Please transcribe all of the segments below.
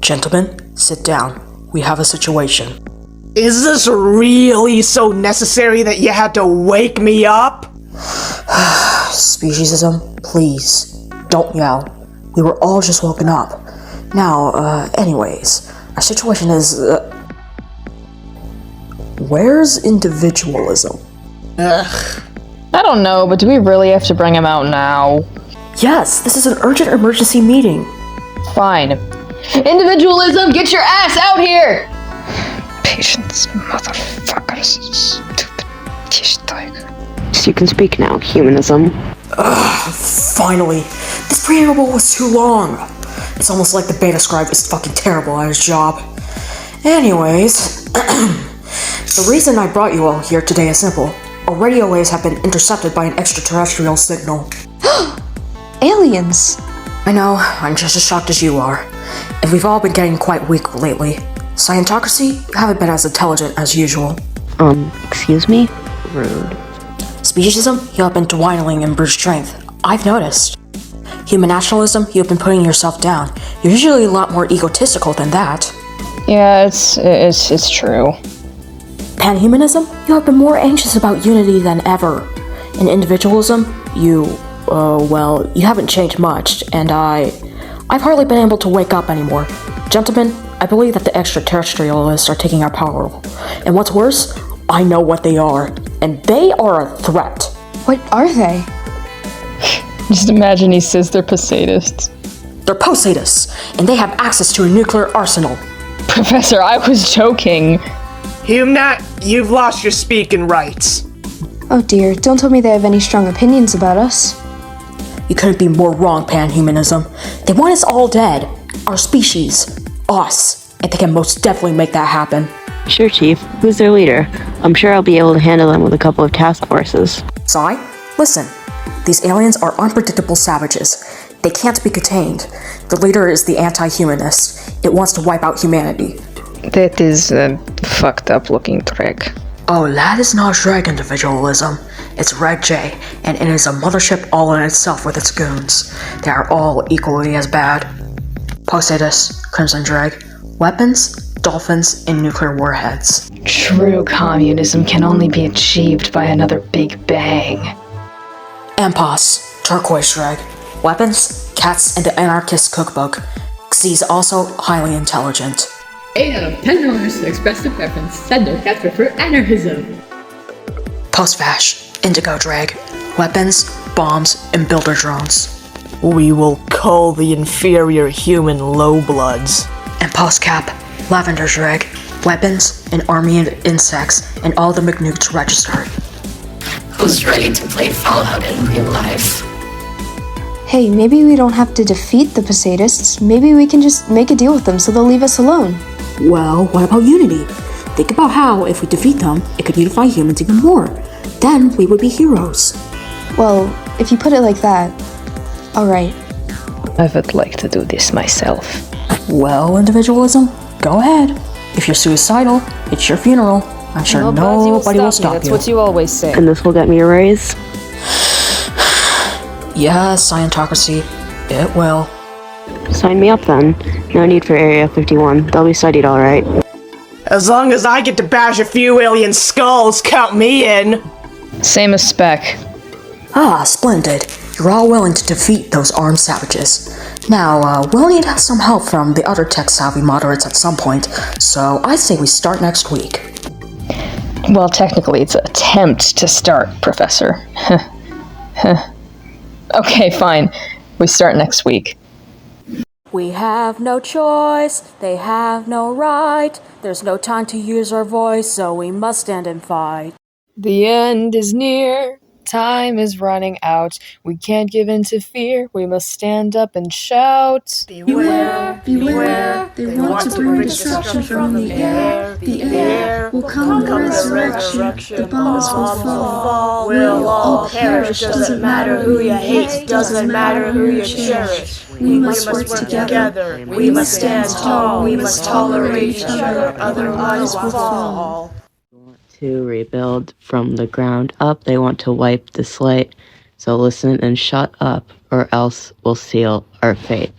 Gentlemen, sit down. We have a situation. Is this really so necessary that you had to wake me up? Speciesism, please, don't yell. We were all just woken up. Now, anyways, our situation is, where's individualism? Ugh. I don't know, but do we really have to bring him out now? Yes, this is an urgent emergency meeting. Fine. Individualism, get your ass out here! Patience, motherfuckers. Stupid tish tiger. So you can speak now, humanism. Finally. This preamble was too long. It's almost like the beta scribe is fucking terrible at his job. Anyways, the reason I brought you all here today is simple. Our radio waves have been intercepted by an extraterrestrial signal. Aliens! I know, I'm just as shocked as you are. And we've all been getting quite weak lately. Scientocracy, you haven't been as intelligent as usual. Excuse me? Rude. Speciesism, you have been dwindling in brute strength. I've noticed. Human nationalism, you have been putting yourself down. You're usually a lot more egotistical than that. Yeah, it's true. Panhumanism, you have been more anxious about unity than ever. In individualism, you haven't changed much, and I've hardly been able to wake up anymore. Gentlemen, I believe that the extraterrestrialists are taking our power. And what's worse, I know what they are, and they are a threat. What are they? Just imagine he says they're Posadists. They're Posadists, and they have access to a nuclear arsenal. Professor, I was joking. Humnat, you've lost your speaking rights. Oh dear, don't tell me they have any strong opinions about us. You couldn't be more wrong, panhumanism. They want us all dead. Our species. Us. And they can most definitely make that happen. Sure, Chief. Who's their leader? I'm sure I'll be able to handle them with a couple of task forces. Sai, listen. These aliens are unpredictable savages. They can't be contained. The leader is the anti-humanist. It wants to wipe out humanity. That is a fucked up looking trick. Oh, that is not Shrek individualism. It's Reg J, and it is a mothership all in itself with its goons. They are all equally as bad. Posadus, Crimson Drag, weapons, dolphins, and nuclear warheads. True communism can only be achieved by another Big Bang. Ampos, Turquoise Drag, weapons, cats, and the anarchist cookbook. Xy's also highly intelligent. 8 out of 10 owners who expressed a preference said their cats prefer anarchism. Postvash, Indigo Drag, weapons, bombs, and builder drones. We will cull the inferior human lowbloods. And Postcap, Lavender Drag, weapons, an army of insects, and all the McNukes registered. Who's ready to play Fallout in real life? Hey, maybe we don't have to defeat the Posadists. Maybe we can just make a deal with them so they'll leave us alone. Well, what about unity? Think about how, if we defeat them, it could unify humans even more. Then we would be heroes. Well, if you put it like that, alright. I would like to do this myself. Well, individualism, go ahead. If you're suicidal, it's your funeral. I'm sure nobody will stop you. That's what you always say. And this will get me a raise? Yes, Scientocracy, it will. Sign me up then. No need for Area 51. They'll be studied alright. As long as I get to bash a few alien skulls, count me in. Same as Spec. Ah, splendid. You're all willing to defeat those armed savages. Now, we'll need some help from the other tech-savvy moderates at some point, so I'd say we start next week. Well, technically it's an attempt to start, Professor. Okay, fine. We start next week. We have no choice, they have no right. There's no time to use our voice, so we must stand and fight. The end is near. Time is running out. We can't give in to fear. We must stand up and shout. Beware, beware, they want to bring destruction from the air. The air will come the resurrection. The bombs will fall. We'll all perish. Doesn't matter who you hate. Doesn't matter who you cherish. We must work together. We must stand tall. We must tolerate each other. Otherwise we'll fall. To rebuild from the ground up. They want to wipe the slate. So listen and shut up, or else we'll seal our fate.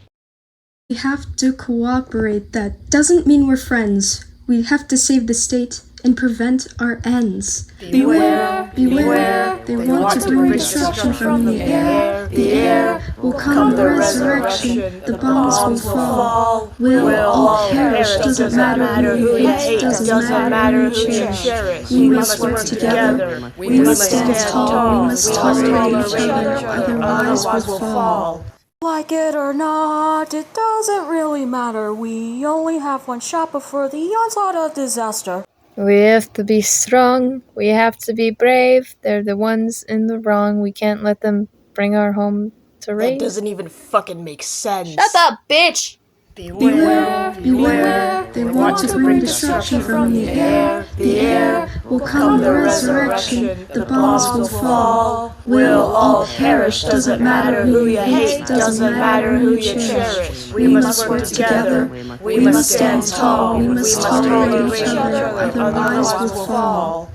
We have to cooperate. That doesn't mean we're friends. We have to save the state and prevent our ends. Beware, beware, they want to bring destruction from the air. The air will come the resurrection, the bombs will fall. We'll all perish, doesn't matter who you hate, doesn't matter who you cherish. We must work together, we must stand tall, we must tolerate each other, otherwise we'll fall. Like it or not, it doesn't really matter. We only have one shot before the onslaught of disaster. We have to be strong. We have to be brave. They're the ones in the wrong. We can't let them bring our home to That raise. doesn't even fucking make sense. Shut up, bitch! Beware, beware, they want to bring destruction from the air. The air will come the resurrection, the bombs will fall. We'll all perish, doesn't matter who you hate, doesn't matter who you cherish. We must work together, we must stand tall, we must tolerate each other, otherwise we'll fall.